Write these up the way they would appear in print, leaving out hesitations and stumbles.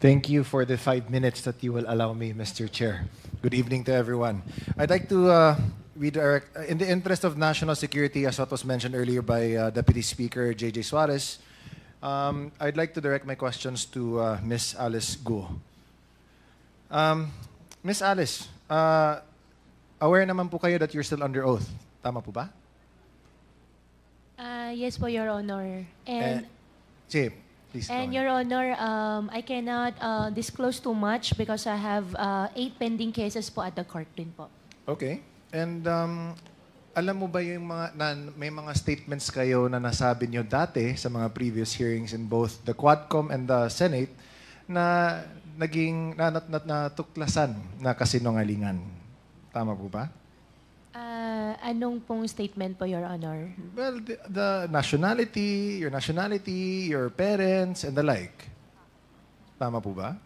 Thank you for the 5 minutes that you will allow me, Mr. Chair. Good evening to everyone. I'd like to redirect, in the interest of national security, as what was mentioned earlier by Deputy Speaker J.J. Suarez, I'd like to direct my questions to Ms. Alice Guo. Ms. Alice, aware naman po kayo that you're still under oath. Tama po ba? Yes po, Your Honor. And Sige, please go on. Your Honor, I cannot disclose too much because I have 8 pending cases po at the court din po. Okay. And alam mo ba yung may mga statements kayo na nasabi niyo dati sa mga previous hearings in both the Quadcom and the Senate na naging natuklasan na kasinungalingan? Tama po ba? Anong pong statement po, Your Honor? Well, the nationality, your parents, and the like. Tama po ba?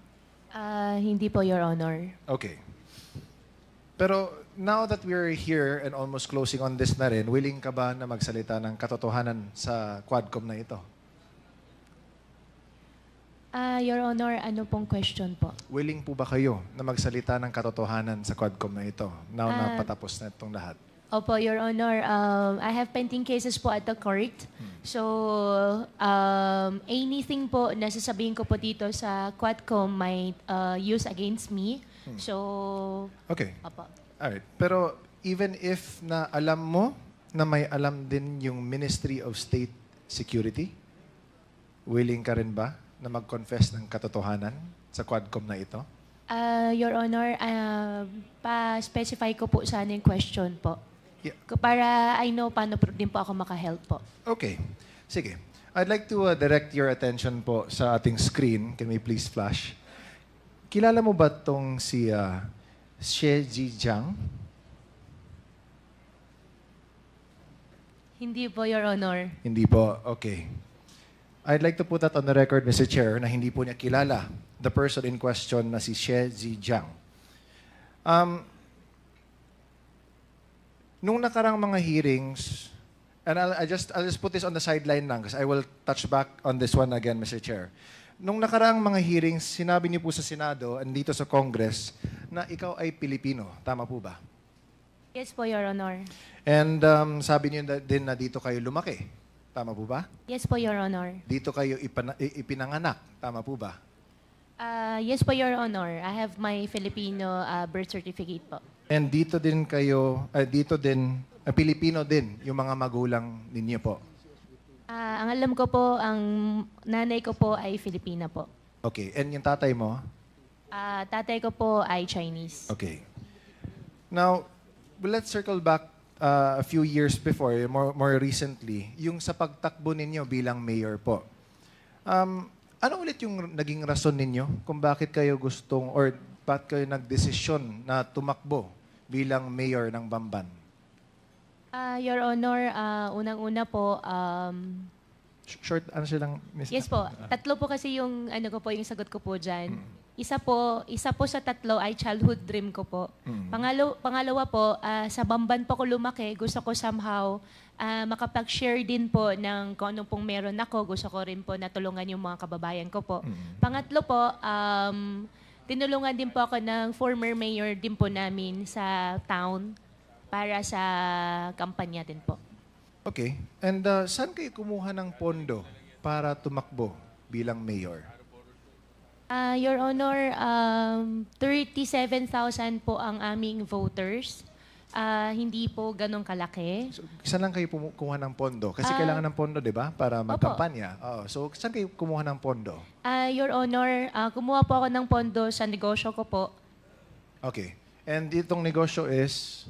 Hindi po, Your Honor. Okay. Pero now that we're here and almost closing on this na rin, willing ka ba na magsalita ng katotohanan sa Quadcom na ito? Your Honor, ano pong question po? Willing po ba kayo na magsalita ng katotohanan sa Quadcom na ito now na patapos na itong lahat? Opo, Your Honor. I have pending cases po at the court. So, anything po na sasabihin ko po dito sa Quadcom might use against me. So, okay. opo. Alright. Pero even if na alam mo na may alam din yung Ministry of State Security, willing ka rin ba na mag-confess ng katotohanan sa Quadcom na ito? Your Honor, pa-specify ko po sana yung question po. Yeah. Para I know paano din po ako makahelp po. Okay. Sige. I'd like to direct your attention po sa ating screen. Can we please flash? Kilala mo ba tong si Xie Zhijiang? Hindi po, Your Honor. Hindi po. Okay. I'd like to put that on the record, Mr. Chair, na hindi po niya kilala the person in question na si Xie Zhijiang. Nung nakarang mga hearings, and I'll just put this on the sideline lang because I will touch back on this one again, Mr. Chair. Nung nakarang mga hearings, sinabi niyo po sa Senado and dito sa Congress na ikaw ay Pilipino. Tama po ba? Yes po, Your Honor. And sabi niyo din na dito kayo lumaki. Tama po ba? Yes po, Your Honor. Dito kayo ipinanganak. Tama po ba? Yes po, Your Honor. I have my Filipino birth certificate po. And dito din kayo, Pilipino din yung mga magulang ninyo po. Ang alam ko po, ang nanay ko po ay Filipina po. Okay. And yung tatay mo? Tatay ko po ay Chinese. Okay. Now, let's circle back a few years before, more recently, yung sa pagtakbo ninyo bilang mayor po. Ano ulit yung naging rason ninyo kung bakit kayo gustong or bakit kayo nagdesisyon na tumakbo bilang mayor ng Bamban? Your Honor, unang-una po, Short answer lang, Ms. yes po, tatlo po kasi yung ano ko po, yung sagot ko po dyan. Isa po sa tatlo ay childhood dream ko po. Pangalawa po, sa Bamban po ko lumaki, gusto ko somehow makapag-share din po ng kung anong pong meron ako. Gusto ko rin po natulungan yung mga kababayan ko po. Pangatlo po, tinulungan din po ako ng former mayor din po namin sa town para sa kampanya din po. Okay. And saan kayo kumuha ng pondo para tumakbo bilang mayor? Your Honor, 37,000 po ang aming voters. Hindi po ganong kalaki. So, saan lang kayo kumuha ng pondo? Kasi kailangan ng pondo, di ba? Para magkampanya. So, saan kayo kumuha ng pondo? Your Honor, kumuha po ako ng pondo sa negosyo ko po. Okay. And itong negosyo is?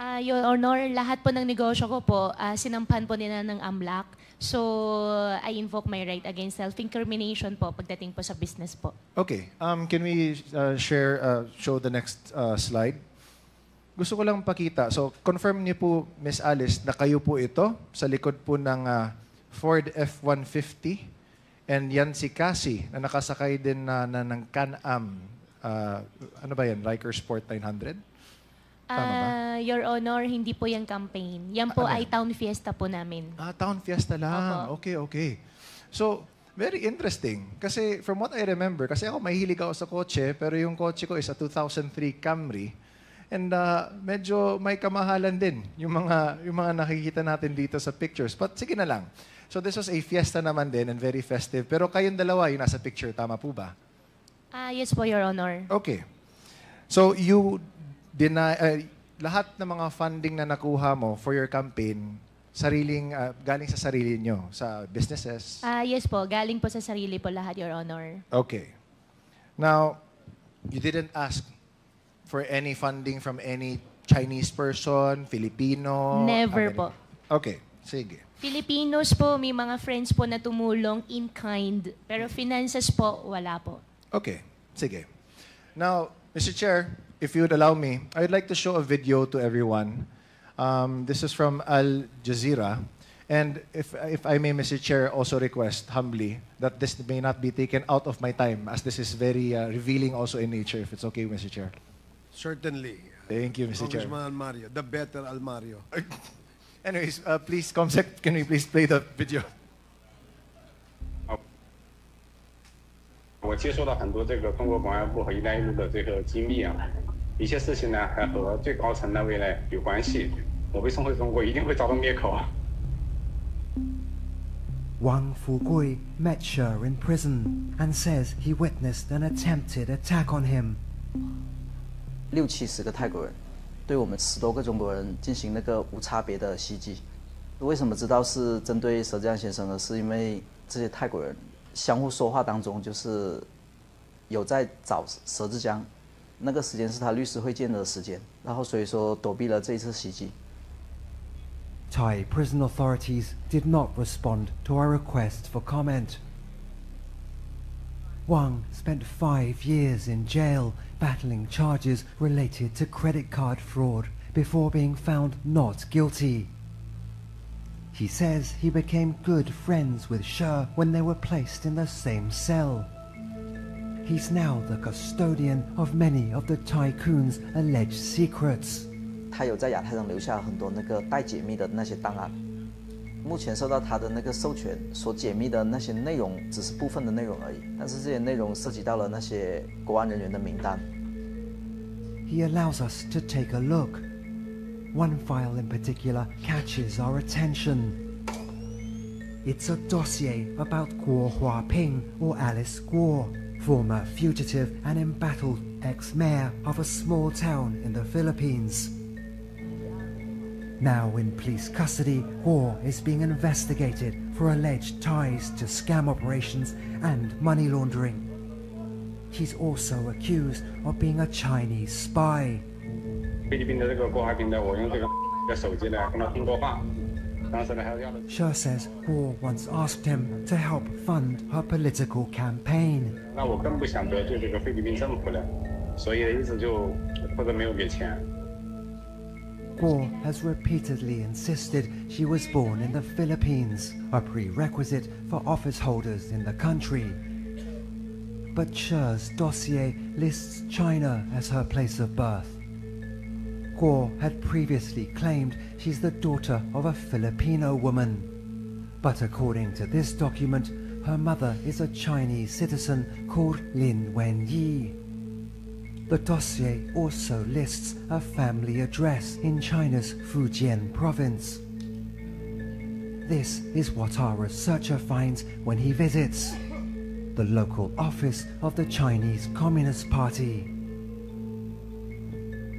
Your Honor, lahat po ng negosyo ko po, sinampahan po nila ng AMLAC. So, I invoke my right against self-incrimination po pagdating po sa business po. Okay. Can we show the next slide? Gusto ko lang pakita. So, confirm niyo po, Ms. Alice, na kayo po ito sa likod po ng Ford F-150. And yan si Cassie, na nakasakay din ng Can-Am. Ano ba yan? Riker Sport 900? Tama ba? Your Honor, hindi po yung campaign. Yan po ay town fiesta po namin. Town fiesta lang. Opo. Okay. So, Very interesting. Kasi from what I remember, kasi ako mahilig ako sa kotse, pero yung kotse ko is a 2003 Camry. And medyo may kamahalan din yung mga nakikita natin dito sa pictures. But sige na lang. So this was a fiesta naman din and very festive. Pero kayong dalawa yung nasa picture, tama po ba? Yes po, Your Honor. Okay. So you deny lahat ng mga funding na nakuha mo for your campaign galing sa sarili nyo, sa businesses? Yes po, galing po sa sarili po lahat, Your Honor. Okay. Now, you didn't ask for any funding from any Chinese person, Filipino? Never po. Okay, sige. Filipinos po, may mga friends po na tumulong in kind. Pero finances po, wala po. Okay, sige. Now, Mr. Chair, if you would allow me, I would like to show a video to everyone. This is from Al Jazeera. And if I may, Mr. Chair, also request humbly that this may not be taken out of my time, as this is very revealing also in nature, if it's okay, Mr. Chair. Certainly. Thank you, Mr. Chair. Congressman Mario, the better Almario. Anyways, please, Comsec, can we please play the video? 我接收到很多这个中国公安部和“一带一路”的这个机密啊，一些事情呢还和最高层那位呢有关系。我被送回中国一定会遭到灭口啊！ Wang Fugui met Sher in prison and says he witnessed an attempted attack on him. 60-70个泰国人对我们10多个中国人进行那个无差别的袭击。为什么知道是针对佘志江先生呢？是因为这些泰国人相互说话当中，就是有在找佘志江，那个时间是他律师会见的时间，然后所以说躲避了这一次袭击。 Thai prison authorities did not respond to our request for comment. Wang spent 5 years in jail battling charges related to credit card fraud before being found not guilty. He says he became good friends with Sher when they were placed in the same cell. He's now the custodian of many of the tycoon's alleged secrets. 他有在亚太上留下很多那个待解密的那些档案，目前受到他的那个授权所解密的那些内容只是部分的内容而已，但是这些内容涉及到了那些国安人员的名单。He allows us to take a look. One file in particular catches our attention. It's a dossier about Guo Huaping or Alice Guo, former fugitive and embattled ex-mayor of a small town in the Philippines. Now in police custody, Guo is being investigated for alleged ties to scam operations and money laundering. He's also accused of being a Chinese spy. 菲律宾的这个郭华平呢，我用这个手机呢跟他通过话，当时呢还要的。 Sher says Guo once asked him to help fund her political campaign. 那我更不想得罪这个菲律宾政府了，所以一直就或者没有给钱。 Guo has repeatedly insisted she was born in the Philippines, a prerequisite for office holders in the country. But Sher's dossier lists China as her place of birth. Guo had previously claimed she's the daughter of a Filipino woman. But according to this document, her mother is a Chinese citizen called Lin Wenyi. The dossier also lists a family address in China's Fujian province. This is what our researcher finds when he visits the local office of the Chinese Communist Party.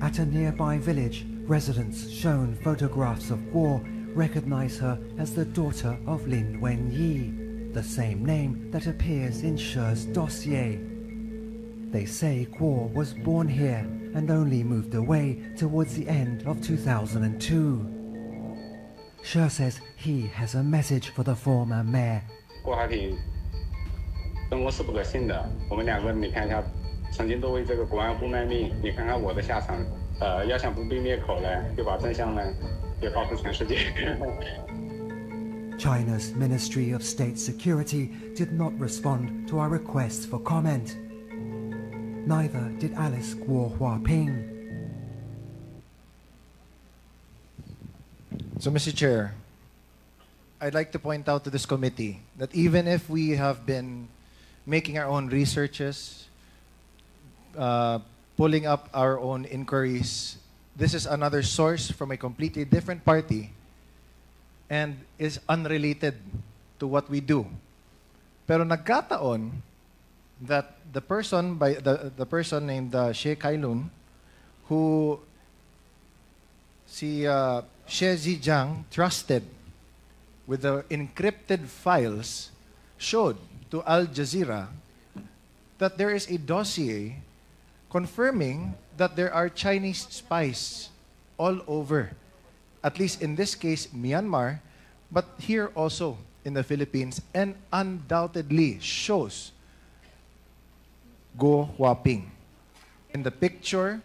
At a nearby village, residents shown photographs of Guo recognize her as the daughter of Lin Wenyi, the same name that appears in Sher's dossier. They say Guo was born here and only moved away towards the end of 2002. Sher says he has a message for the former mayor. 郭华平，生活是不可信的。我们两个，你看一下，曾经都为这个国安部卖命。你看看我的下场，要想不被灭口呢，就把真相呢，也告诉全世界。China's Ministry of State Security did not respond to our request for comment. Neither did Alice Guo Huaping. So, Mr. Chair, I'd like to point out to this committee that even if we have been making our own researches, pulling up our own inquiries, this is another source from a completely different party and is unrelated to what we do. Pero nagkataon that the person named Xie Kailun, who si Xie Zhejiang trusted with the encrypted files, showed to Al Jazeera that there is a dossier confirming that there are Chinese spies all over, at least in this case, Myanmar, but here also in the Philippines, and undoubtedly shows Guo Huaping. In the picture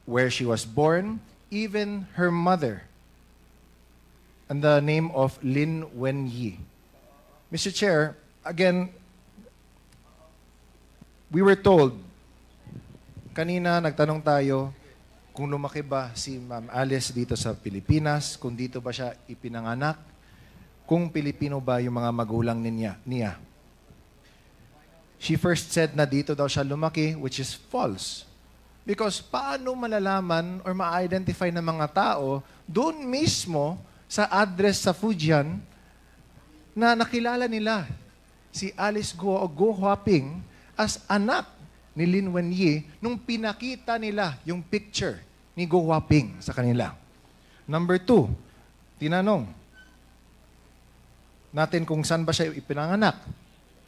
where she was born, even her mother, and the name of Lin Wenyi. Mr. Chair, again, we were told, kanina nagtanong tayo kung lumaki ba si Ma'am Alice dito sa Pilipinas, kung dito ba siya ipinanganak, kung Pilipino ba yung mga magulang niya. She first said na dito daw siya lumaki, which is false. Because paano malalaman or ma-identify ng mga tao doon mismo sa address sa Fujian na nakilala nila si Alice Guo o Guo Huaping as anak ni Lin Wenyi nung pinakita nila yung picture ni Guo Huaping sa kanila. Number 2, tinanong natin kung saan ba siya ipinanganak.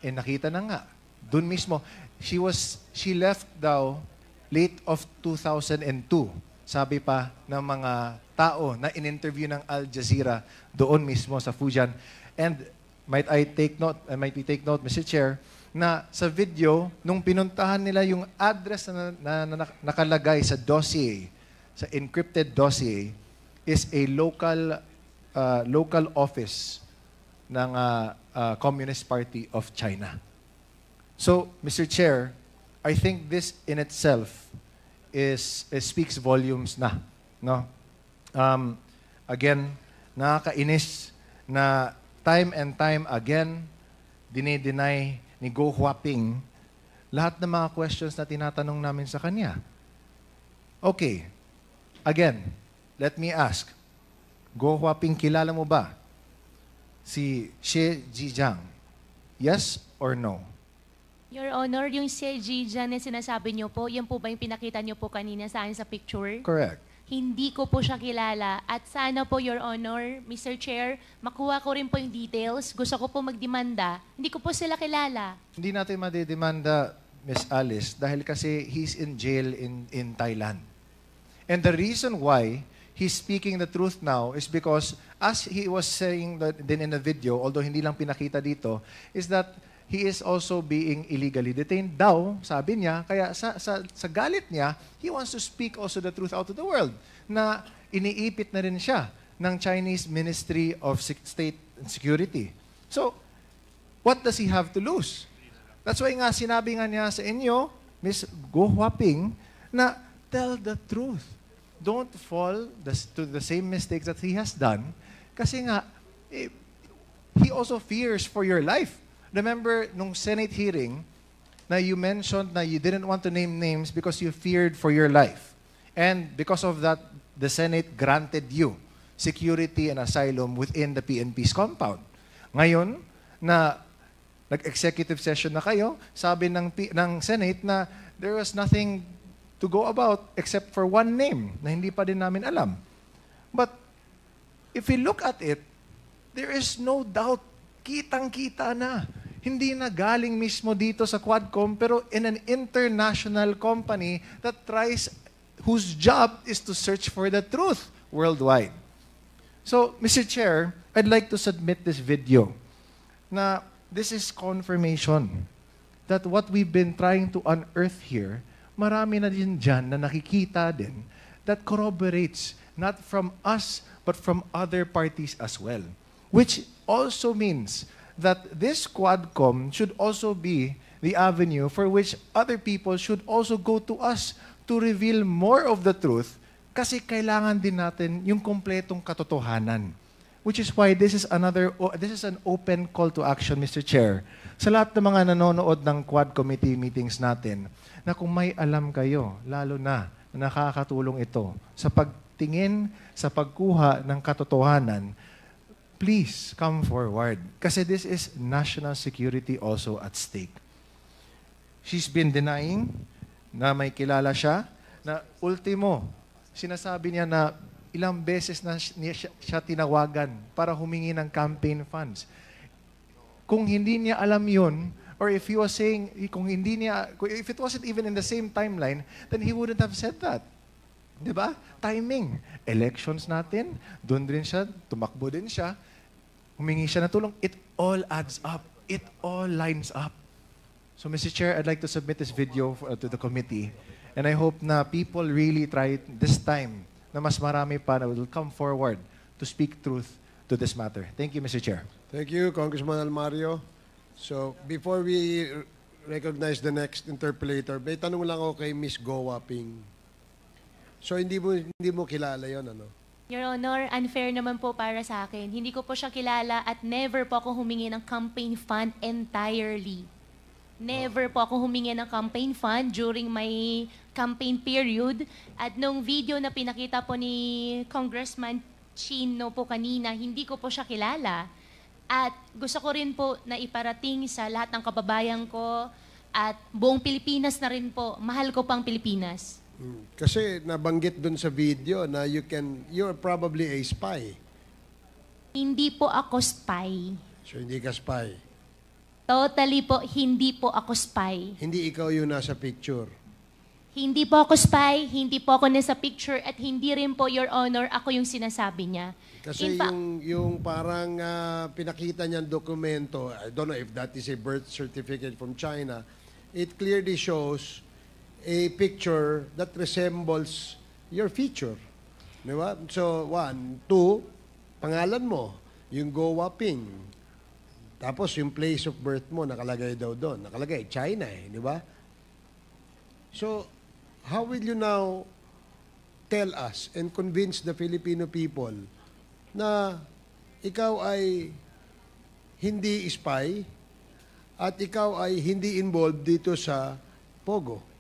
Nakita na nga. Doon mismo, she left daw late of 2002. Sabi pa ng mga tao na in-interview ng Al Jazeera doon mismo sa Fujian. And might we take note, Mr. Chair, na sa video, nung pinuntahan nila yung address na nakalagay sa dossier, sa encrypted dossier, is a local office ng Communist Party of China. So, Mr. Chair, I think this in itself speaks volumes na. No? Again, nakakainis na time and time again, dinideny ni Guo Huaping lahat ng mga questions na tinatanong namin sa kanya. Okay. Again, let me ask. Guo Huaping, kilala mo ba si Xie Zhejiang? Yes or no? Your Honor, yung Xie Zhejiang na sinasabi niyo po, yan po ba yung pinakita niyo po kanina sa akin sa picture? Correct. Hindi ko po siya kilala. At sana po, Your Honor, Mr. Chair, makuha ko rin po yung details. Gusto ko po magdemanda. Hindi ko po sila kilala. Hindi natin madidemanda, Miss Alice, dahil kasi he's in jail in Thailand. And the reason why he's speaking the truth now is because, as he was saying din in the video, although hindi lang pinakita dito, is that he is also being illegally detained daw, sabi niya. Kaya sa galit niya, he wants to speak also the truth out to the world na iniipit na rin siya ng Chinese Ministry of State and Security. So, what does he have to lose? That's why nga sinabi nga niya sa inyo, Ms. Guo Huaping, na tell the truth. Don't fall to the same mistakes that he has done kasi nga, he also fears for your life. Remember, nung Senate hearing, na you mentioned na you didn't want to name names because you feared for your life. And because of that, the Senate granted you security and asylum within the PNP's compound. Ngayon, na nag-executive session na kayo, sabi ng Senate na there was nothing to go about except for one name na hindi pa din namin alam. But if we look at it, there is no doubt, kitang-kita na. Hindi na galing mismo dito sa Quadcom, pero in an international company whose job is to search for the truth worldwide. So, Mr. Chair, I'd like to submit this video na this is confirmation that what we've been trying to unearth here, marami na din dyan na nakikita din that corroborates not from us, but from other parties as well. Which also means that this Quadcom should also be the avenue for which other people should also go to us to reveal more of the truth kasi kailangan din natin yung kompletong katotohanan. Which is why this is an open call to action, Mr. Chair. Sa lahat ng mga nanonood ng Quad Committee meetings natin, na kung may alam kayo, lalo na nakakatulong ito sa pagtingin, sa pagkuha ng katotohanan, please come forward. Kasi this is national security also at stake. She's been denying na may kilala siya, na ultimo, sinasabi niya na ilang beses na siya tinawagan para humingi ng campaign funds. Kung hindi niya alam yun, or if he was saying, if it wasn't even in the same timeline, then he wouldn't have said that. Diba? Timing. Elections natin, doon din siya, tumakbo din siya, humingi siya ng tulong. It all adds up. It all lines up. So, Mr. Chair, I'd like to submit this video to the committee. And I hope na people really try this time na mas marami pa na will come forward to speak truth to this matter. Thank you, Mr. Chair. Thank you, Congressman Almario. So, before we recognize the next interpellator, may tanong lang ako kay Miss Go Waping. So, hindi mo kilala yon, ano? Your Honor, unfair naman po para sa akin. Hindi ko po siya kilala at never po ako humingi ng campaign fund entirely. Never po ako humingi ng campaign fund during my campaign period. At nung video na pinakita po ni Congressman Chino po kanina, hindi ko po siya kilala. At gusto ko rin po na iparating sa lahat ng kababayan ko at buong Pilipinas na rin po. Mahal ko pang Pilipinas. Kasi nabanggit dun sa video na you're probably a spy. Hindi po ako spy. So, hindi ka spy. Totally po, hindi po ako spy. Hindi ikaw yung nasa picture. Hindi po ako spy, hindi po ako nasa picture, at hindi rin po, Your Honor, ako yung sinasabi niya. Kasi yung parang pinakita niyang dokumento, I don't know if that is a birth certificate from China, it clearly shows a picture that resembles your feature. Di ba? So, 1, 2, pangalan mo, yung Go Waping. Tapos yung place of birth mo, nakalagay daw doon. Nakalagay, China di ba? So, how will you now tell us and convince the Filipino people na ikaw ay hindi spy at ikaw ay hindi involved dito sa Pogo?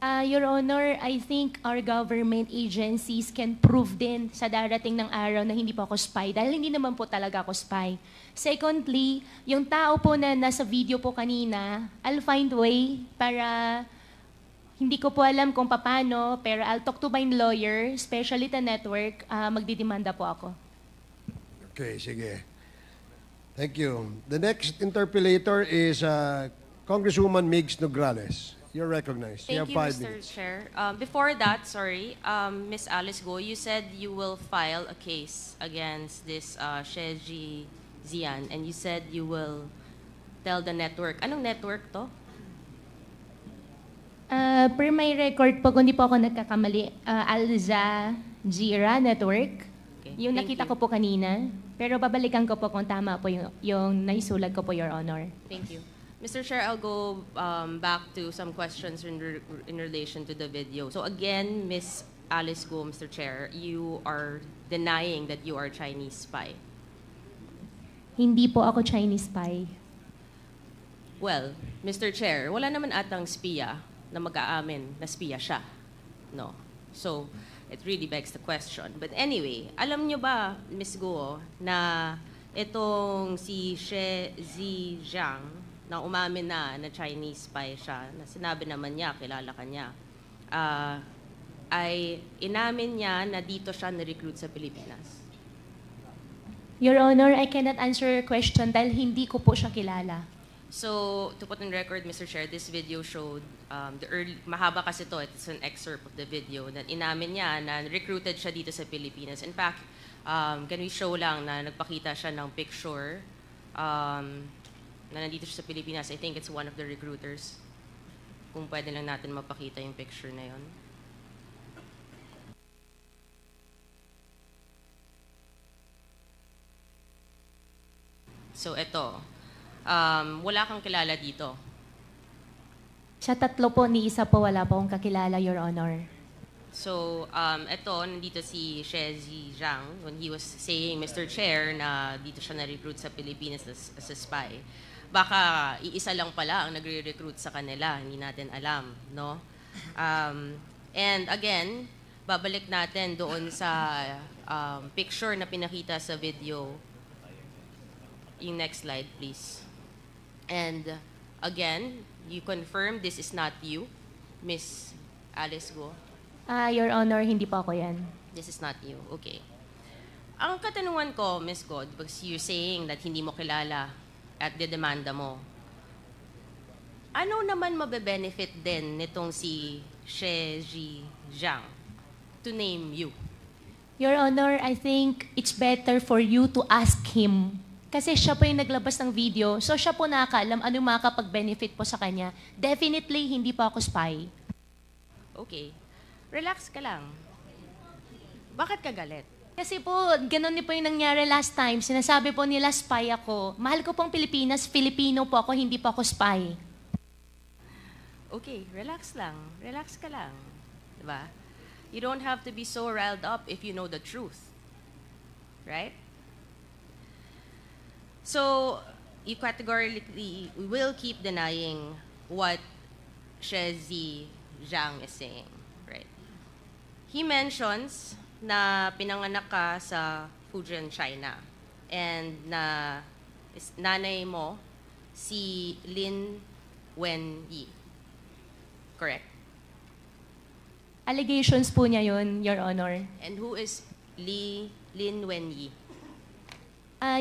Your Honor, I think our government agencies can prove din sa darating ng araw na hindi po ako spy dahil hindi naman po talaga ako spy. Secondly, yung tao po na nasa video po kanina, I'll find way para, hindi ko po alam kung paano, pero I'll talk to my lawyer, especially the network, magdidemanda po ako. Okay, sige. Thank you. The next interpellator is Congresswoman Migs Nograles. You're recognized. Thank you have 5 you, Mr. minutes. Chair. Before that, sorry, Ms. Alice Go, you said you will file a case against this Sheji Zian, and you said you will tell the network. Anong network to? Per my record po, kung di po ako nagkakamali, Al Jazeera Network. Okay, Yung thank nakita you. ko po kanina. Pero babalikan ko po kung tama po yung naisulat ko po, Your Honor. Thank you. Mr. Chair, I'll go back to some questions in relation to the video. So again, Ms. Alice Go, Mr. Chair, you are denying that you are Chinese spy. Hindi po ako Chinese spy. Well, Mr. Chair, wala naman atang spiya na mag-aamin na spiya siya. No. So, it really begs the question. But anyway, alam nyo ba, Ms. Go, na itong si She Zhejiang, na umamin na Chinese spy siya, na sinabi naman niya, kilala ka niya, ay inamin niya na dito siya na-recruit sa Pilipinas. Your Honor, I cannot answer your question dahil hindi ko po siya kilala. So, to put in record, Mr. Chair, this video showed, mahaba kasi to, it's an excerpt of the video, that inamin niya na recruited siya dito sa Pilipinas. In fact, can we show lang na nagpakita siya ng picture na nandito siya sa Pilipinas. I think it's one of the recruiters. Kung pwede lang natin mapakita yung picture na yon. So, ito. Wala kang kilala dito. Sa tatlo po, ni isa po wala po akong kakilala, Your Honor. So, ito, nandito si Shezi Zhang when he was saying, Mr. Chair, na dito siya na-recruit sa Pilipinas as a spy. Baka iisa lang pala ang nagre-recruit sa kanila, hindi natin alam, no? And again, babalik natin doon sa picture na pinakita sa video. Yung next slide, please. And again, you confirm this is not you, Miss Alice Go. Your Honor, hindi po ako yan. This is not you. Okay. Ang katanungan ko, Miss God, because you're saying that hindi mo kilala at dedemanda mo, ano naman mabe-benefit din nitong si Shezi Zhang to name you? Your Honor, I think it's better for you to ask him. Kasi siya po yung naglabas ng video, so siya po nakakaalam ano makakapag-benefit po sa kanya. Definitely, hindi po ako spy. Okay. Relax ka lang. Bakit ka galit? Kasi po, ganun din po yung nangyari last time. Sinasabi po nila spy ako. Mahal ko pong Pilipinas, Filipino po ako, hindi po ako spy. Okay, relax lang. Relax ka lang. Diba? You don't have to be so riled up if you know the truth. Right? So, you categorically will keep denying what Shezi Zhang is saying. Right? He mentions na pinanganak ka sa Fujian, China. And na nanay mo si Lin Wenyi. Correct? Allegations po niya yun, Your Honor. And who is Lin Wenyi?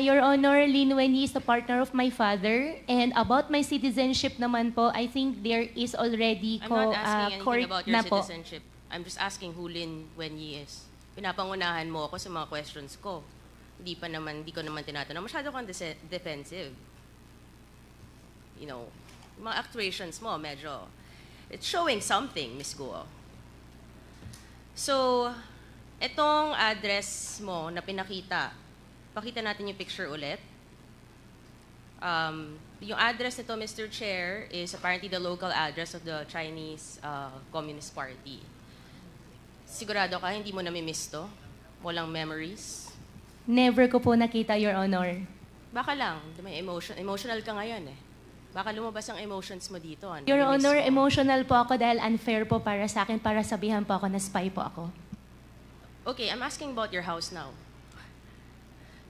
Your Honor, Lin Wenyi is the partner of my father. And about my citizenship naman po, I think there is already I'm not asking court anything about your na po. citizenship. I'm just asking who Lin Wenyi is. Pinapangunahan mo ako sa mga questions ko. Hindi ko naman tinatanong. Masyado kang defensive. You know, mga actuations mo, medyo, it's showing something, Miss Guo. So, etong address mo na pinakita, pakita natin yung picture ulit. Yung address nito, Mr. Chair, is apparently the local address of the Chinese Communist Party. Sigurado ka, hindi mo namimiss to? Walang memories? Never ko po nakita, Your Honor. Baka lang, may emotional ka ngayon eh. Baka lumabas ang emotions mo dito. Your Namimiss Honor, mo. emotional po ako dahil unfair po para sa akin, para sabihan po ako na spy po ako. Okay, I'm asking about your house now.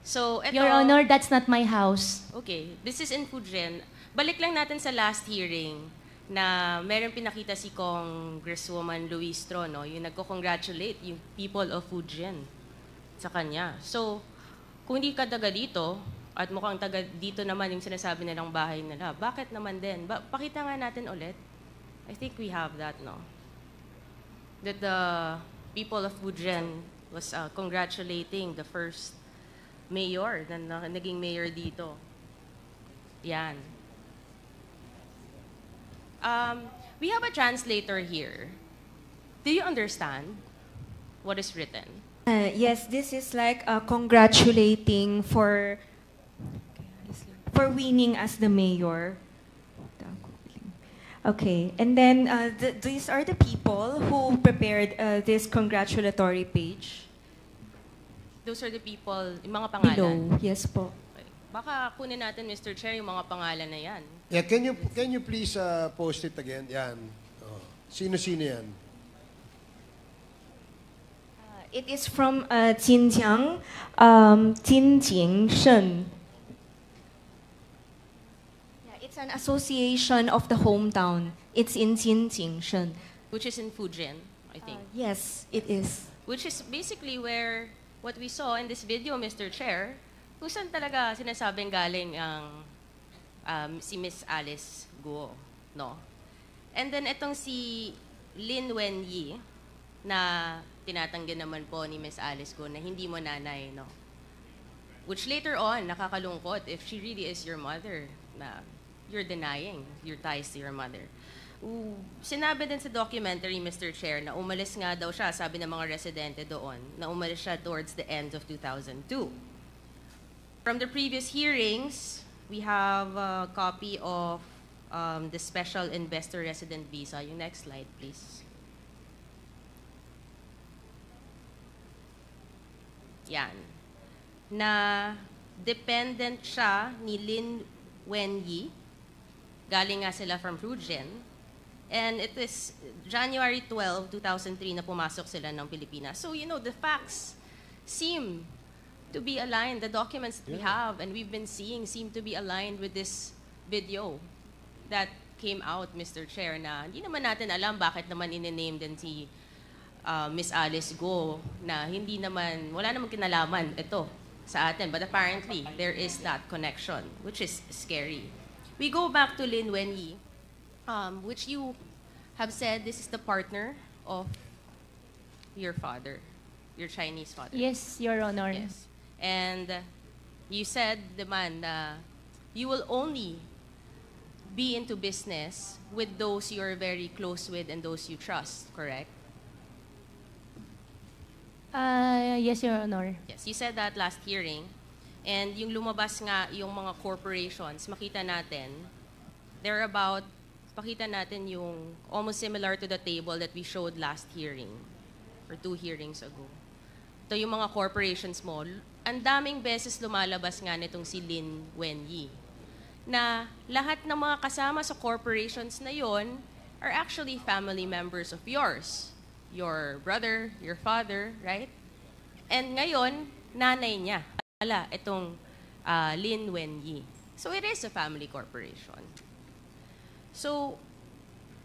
So, eto, Your Honor, that's not my house. Okay, this is in Fujian. Balik lang natin sa last hearing na meron pinakita si Congresswoman Luistro, no? Yung nagko-congratulate yung people of Fujian sa kanya. So, kung hindi ka taga dito, at mukhang taga dito naman yung sinasabi nilang bahay nila, bakit naman din? Pakita nga natin ulit. I think we have that, no? That the people of Fujian was congratulating the first mayor na naging mayor dito. Yan. We have a translator here. Do you understand what is written? Yes, this is like congratulating for winning as the mayor. Okay, and then these are the people who prepared this congratulatory page. Those are the people, yung mga pangalan. Below, yes po. Okay. Baka kunin natin, Mr. Chair, yung mga pangalan na yan. Yeah, can you please post it again? Yan. Oh. Sino-sino yan? It is from Xinjiang, Jinjing Shen. Yeah, it's an association of the hometown. It's in Jinjing Shen. Which is in Fujian, I think. Yes, it is. Which is basically where what we saw in this video, Mr. Chair, kung saan talaga sinasabing galing ang si Miss Alice Guo, no? And then itong si Lin Wenyi na tinatanggi naman po ni Miss Alice Guo na hindi mo nanay, no? Which later on, nakakalungkot if she really is your mother, na you're denying your ties to your mother. Sinabi din sa documentary, Mr. Chair, na umalis nga daw siya, sabi ng mga residente doon, na umalis siya towards the end of 2002. From the previous hearings, we have a copy of the Special Investor Resident Visa. Yung next slide, please. yan, na dependent siya ni Lin Wenyi. Galing nga sila from Fujian. And it is January 12, 2003 na pumasok sila ng Pilipinas. So, the facts seem to be aligned. The documents that we have and we've been seeing seem to be aligned with this video that came out, Mr. Chair, na hindi naman natin alam bakit naman in-name din si Miss Alice Go na wala naman kinalaman ito sa atin. But apparently, there is that connection, which is scary. We go back to Lin Wenyi, which you have said this is the partner of your father, your Chinese father. Yes, Your Honor. Yes. And you said naman na you will only be into business with those you're very close with and those you trust, correct? Yes, Your Honor. Yes, you said that last hearing. And yung lumabas nga yung mga corporations, makita natin, pakita natin yung almost similar to the table that we showed last hearing or 2 hearings ago. Ito yung mga corporations mo. Ang daming beses lumalabas nga nitong si Lin Wenyi na lahat ng mga kasama sa corporations na yon are actually family members of yours. Your brother, your father, right? And ngayon, nanay niya. Itong Lin Wenyi. So it is a family corporation. So,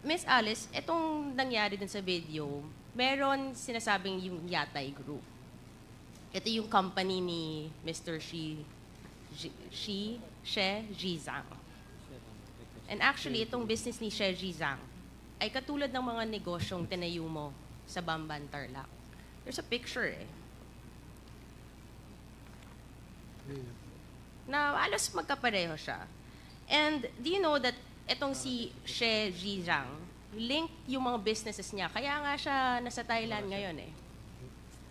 Miss Alice, itong nangyari din sa video, meron sinasabing yung Yatay Group. Ito yung company ni Mr. She Zhizang. And actually, itong business ni She Zhizang ay katulad ng mga negosyong tinayo mo sa Bamban, Tarlac. There's a picture na alos magkapareho siya. And do you know that itong si She Zhizang, linked yung mga businesses niya, kaya nga siya nasa Thailand ngayon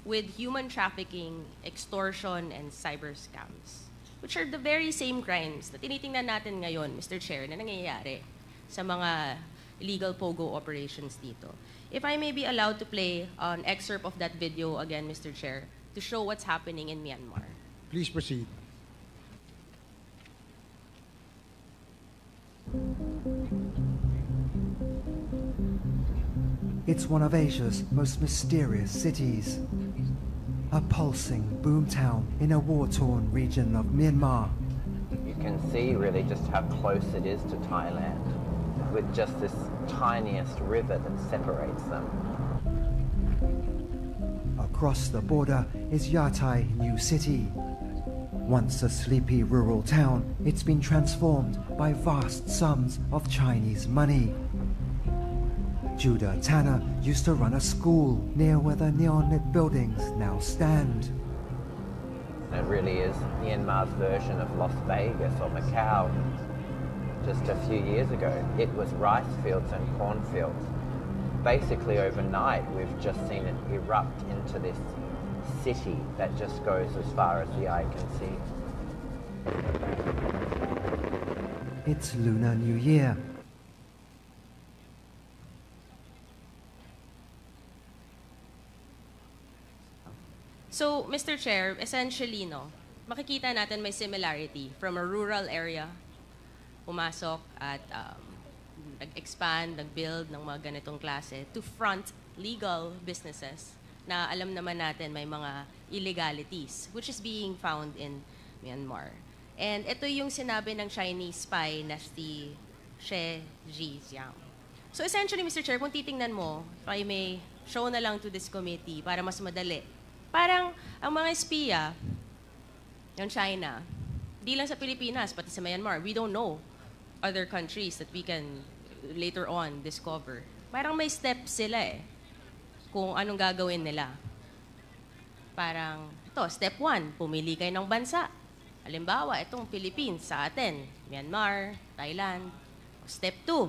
with human trafficking, extortion, and cyber scams, which are the very same crimes na tinitingnan natin ngayon, Mr. Chair, na nangyayari sa mga illegal POGO operations dito. If I may be allowed to play an excerpt of that video again, Mr. Chair, to show what's happening in Myanmar. Please proceed. It's one of Asia's most mysterious cities. A pulsing boomtown in a war-torn region of Myanmar. You can see really just how close it is to Thailand, with just this tiniest river that separates them. Across the border is Yatai New City. Once a sleepy rural town, it's been transformed by vast sums of Chinese money. Judah Tanner used to run a school near where the neon-lit buildings now stand. It really is Myanmar's version of Las Vegas or Macau. Just a few years ago, it was rice fields and cornfields. Basically overnight, we've just seen it erupt into this city that just goes as far as the eye can see. It's Lunar New Year. So, Mr. Chair, essentially, makikita natin may similarity from a rural area, pumasok at nag-expand, nag-build ng mga ganitong klase to front legal businesses na alam naman natin may mga illegalities, which is being found in Myanmar. And ito yung sinabi ng Chinese spy na si She Zhizang. So essentially, Mr. Chair, kung titingnan mo, if I may show na lang to this committee para mas madali, parang ang mga espiya ng China, di lang sa Pilipinas, pati sa Myanmar, we don't know other countries that we can later on discover. Parang may steps sila kung anong gagawin nila. Parang, step 1, pumili kayo ng bansa. Halimbawa, itong Philippines sa atin, Myanmar, Thailand. Step 2,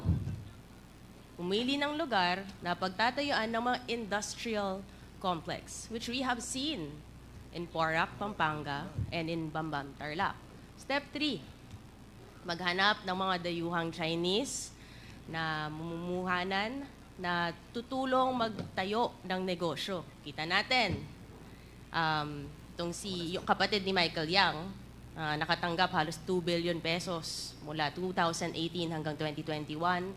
pumili ng lugar na pagtatayuan ng mga industrial complex, which we have seen in Porac, Pampanga, and in Bamban, Tarlac. Step 3, maghanap ng mga dayuhang Chinese na mumumuhanan na tutulong magtayo ng negosyo. Kita natin, ito yung kapatid ni Michael Yang, nakatanggap halos 2 billion pesos mula 2018 hanggang 2021.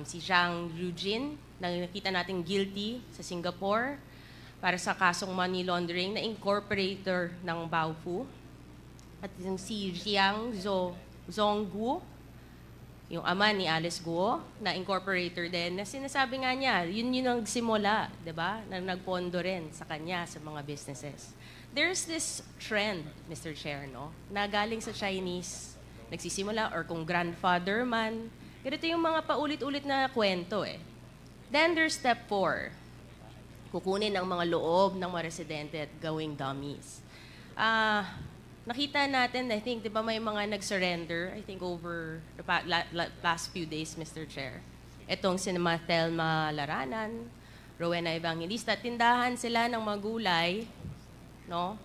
Si Zhang Yujin, na nakita natin guilty sa Singapore para sa kasong money laundering na incorporator ng Baofu. At yung si Jiang Zhongguo, yung ama ni Alice Guo, na incorporator din, na sinasabi nga niya, yun ang nagsimula, di ba? Na nagpondo rin sa kanya sa mga businesses. There's this trend, Mr. Chair, no? Na galing sa Chinese, nagsisimula, or kung grandfather man, ganito yung mga paulit-ulit na kwento eh. Then there's step 4. Kukunin ang mga loob ng mga residente at gawing dummies. Nakita natin, I think, di ba may mga nag-surrender, I think over the past few days, Mr. Chair. Itong sinema Thelma Laranan, Rowena Evangelista, tindahan sila ng mga gulay, no?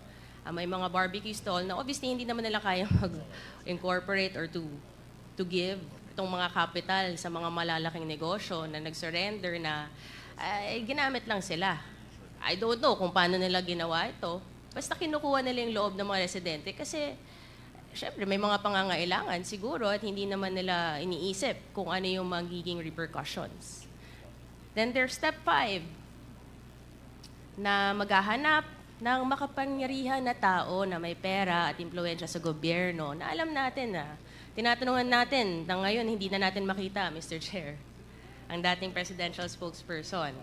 May mga barbecue stall na obviously hindi naman nila kaya mag-incorporate or to give itong mga capital sa mga malalaking negosyo na nag-surrender na ginamit lang sila. I don't know kung paano nila ginawa ito. Basta kinukuha nila yung loob ng mga residente kasi syempre may mga pangangailangan siguro at hindi naman nila iniisip kung ano yung magiging repercussions. Then there's step 5 na maghahanap ng makapangyarihan na tao na may pera at impluwensya sa gobyerno na alam natin na tinatanungan natin na ngayon hindi na natin makita, Mr. Chair, ang dating presidential spokesperson,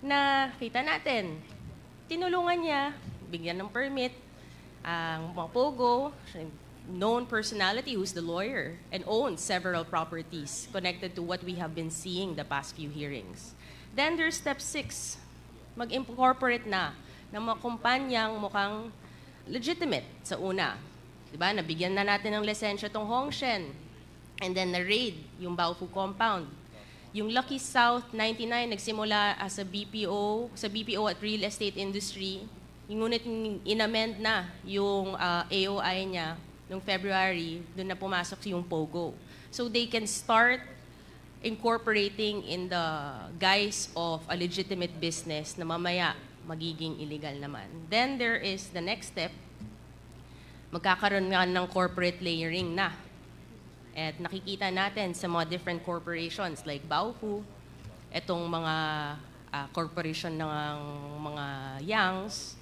na kita natin, tinulungan niya, bigyan ng permit, ang mga pogo, known personality who's the lawyer, and owns several properties connected to what we have been seeing the past few hearings. Then there's step 6, mag-incorporate na ng mga kumpanyang mukhang legitimate sa una. Diba? Nabigyan na natin ng lisensya itong Hongshen. And then na-raid yung Baofu compound. Yung Lucky South 99 nagsimula as a BPO, sa BPO at real estate industry. Yung ngunit inamend na yung AOI niya noong February, doon na pumasok yung POGO. So they can start incorporating in the guise of a legitimate business na mamaya magiging illegal naman. Then there is the next step, magkakaroon nga ng corporate layering na. At nakikita natin sa mga different corporations like Baofu, itong mga corporation ng mga Yangs,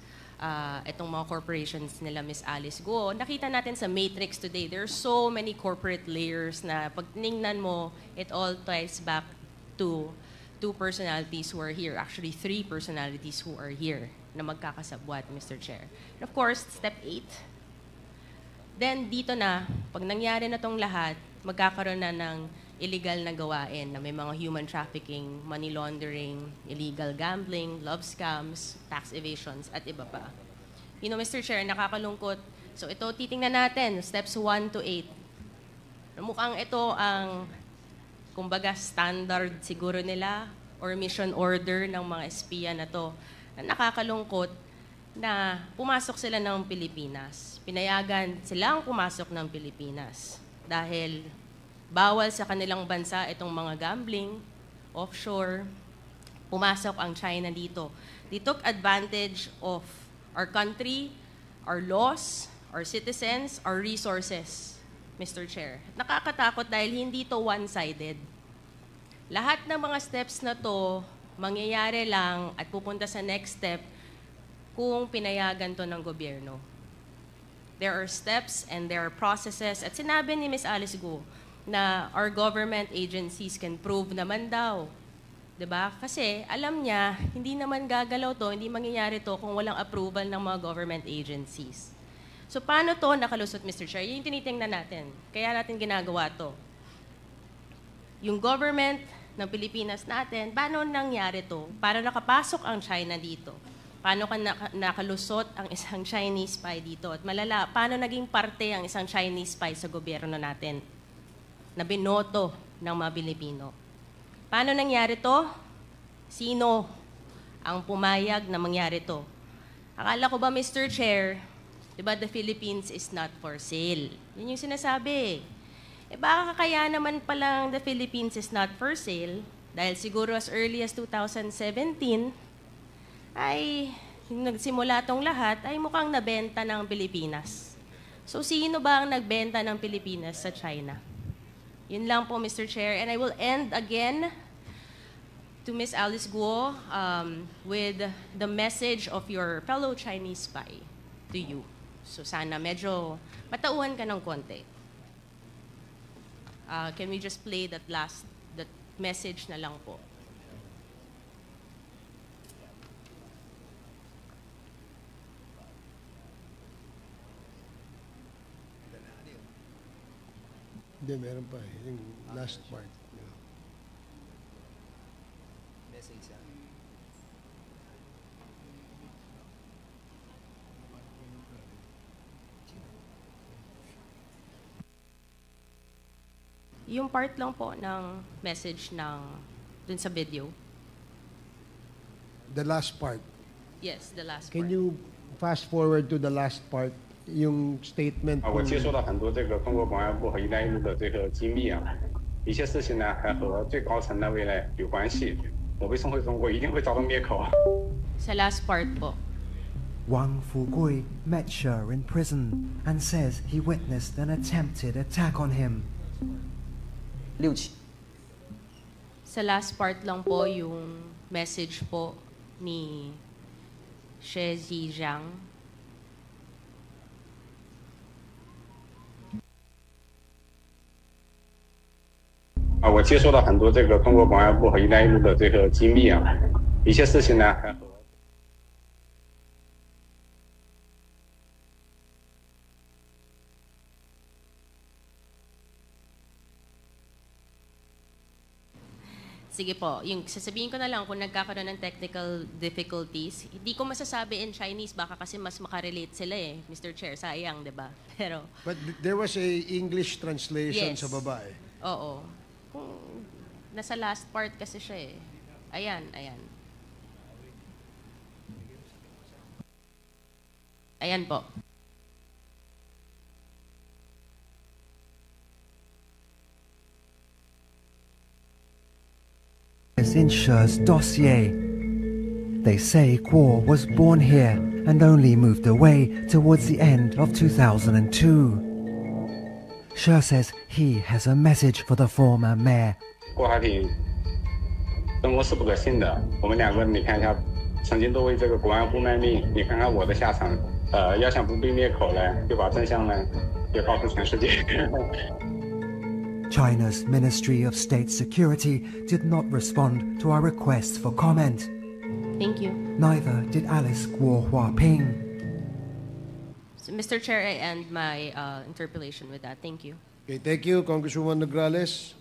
itong mga corporations nila Miss Alice Guo. Nakita natin sa Matrix today, there are so many corporate layers na pag tinignan mo, it all ties back to 2 personalities who are here. Actually, 3 personalities who are here na magkakasabwat, Mr. Chair. And of course, step 8. Then, dito na, pag nangyari na tong lahat, magkakaroon na ng illegal na gawain na may mga human trafficking, money laundering, illegal gambling, love scams, tax evasions, at iba pa. You know, Mr. Chair, nakakalungkot. So, ito, titingnan natin, steps 1 to 8. Mukhang ito ang kumbaga standard siguro nila or mission order ng mga espiya na to. Nakakalungkot na pumasok sila ng Pilipinas. Pinayagan silang pumasok ng Pilipinas dahil bawal sa kanilang bansa itong mga gambling, offshore. Pumasok ang China dito. They took advantage of our country, our laws, our citizens, our resources. Mr. Chair. Nakakatakot dahil hindi to one-sided. Lahat ng mga steps na to, mangyayari lang at pupunta sa next step kung pinayagan to ng gobyerno. There are steps and there are processes. At sinabi ni Ms. Alice Guo na our government agencies can prove naman daw. Diba? Kasi alam niya, hindi naman gagalaw to, hindi mangyayari to kung walang approval ng mga government agencies. So, paano to nakalusot, Mr. Chair? Yung tinitingnan natin. Kaya natin ginagawa to. Yung government ng Pilipinas natin, paano nangyari to? Para nakapasok ang China dito? Paano nakalusot ang isang Chinese spy dito? At malala, paano naging parte ang isang Chinese spy sa gobyerno natin na binoto ng mga Pilipino? Paano nangyari to? Sino ang pumayag na mangyari to? Akala ko ba, Mr. Chair, diba, the Philippines is not for sale. Yun yung sinasabi. Baka kaya naman palang the Philippines is not for sale dahil siguro as early as 2017 ay yung nagsimula tong lahat ay mukhang nabenta ng Pilipinas. So, sino ba ang nagbenta ng Pilipinas sa China? Yun lang po, Mr. Chair. And I will end again to Ms. Alice Guo with the message of your fellow Chinese spy to you. So sana medyo matauhan ka ng konti. Can we just play that message na lang po? Hindi, meron pa eh. Yung last part. Yung part lang po ng message dun sa video. The last part. Yes, the last Can part. you fast forward to the last part? Yung statement. 我接收到很多这个中国公安部和“一带一路”的这个机密啊，一些事情呢还和最高层的未来有关系。我被送回中国一定会遭到灭口。 Sa last part po. Wang Fugui met She in prison and says he witnessed an attempted attack on him. 6起。 Sa last part lang po yung message po ni She Zhijiang.啊，我接收到很多这个中国公安部和“一带一路”的这个机密啊，一些事情呢还和。 Sige po, yung sasabihin ko na lang kung nagkakaroon ng technical difficulties, hindi ko masasabi in Chinese, baka kasi mas makarelate sila eh, Mr. Chair, sayang, di ba? Pero, But there was a English translation Yes. sa baba eh. oo. Kung nasa last part kasi siya eh. Ayan, ayan. Ayan po. In She's dossier. They say Guo was born here and only moved away towards the end of 2002. She says he has a message for the former mayor. 郭海挺生活是不可信的，我们两个你看一下，曾经都为这个国安部卖命，你看看我的下场。要想不被灭口呢，就把真相呢，也告诉全世界。 China's Ministry of State Security did not respond to our requests for comment. Thank you. Neither did Alice Guo Huaping. So, Mr. Chair, I end my interpellation with that. Thank you. Okay, thank you, Congresswoman Nograles.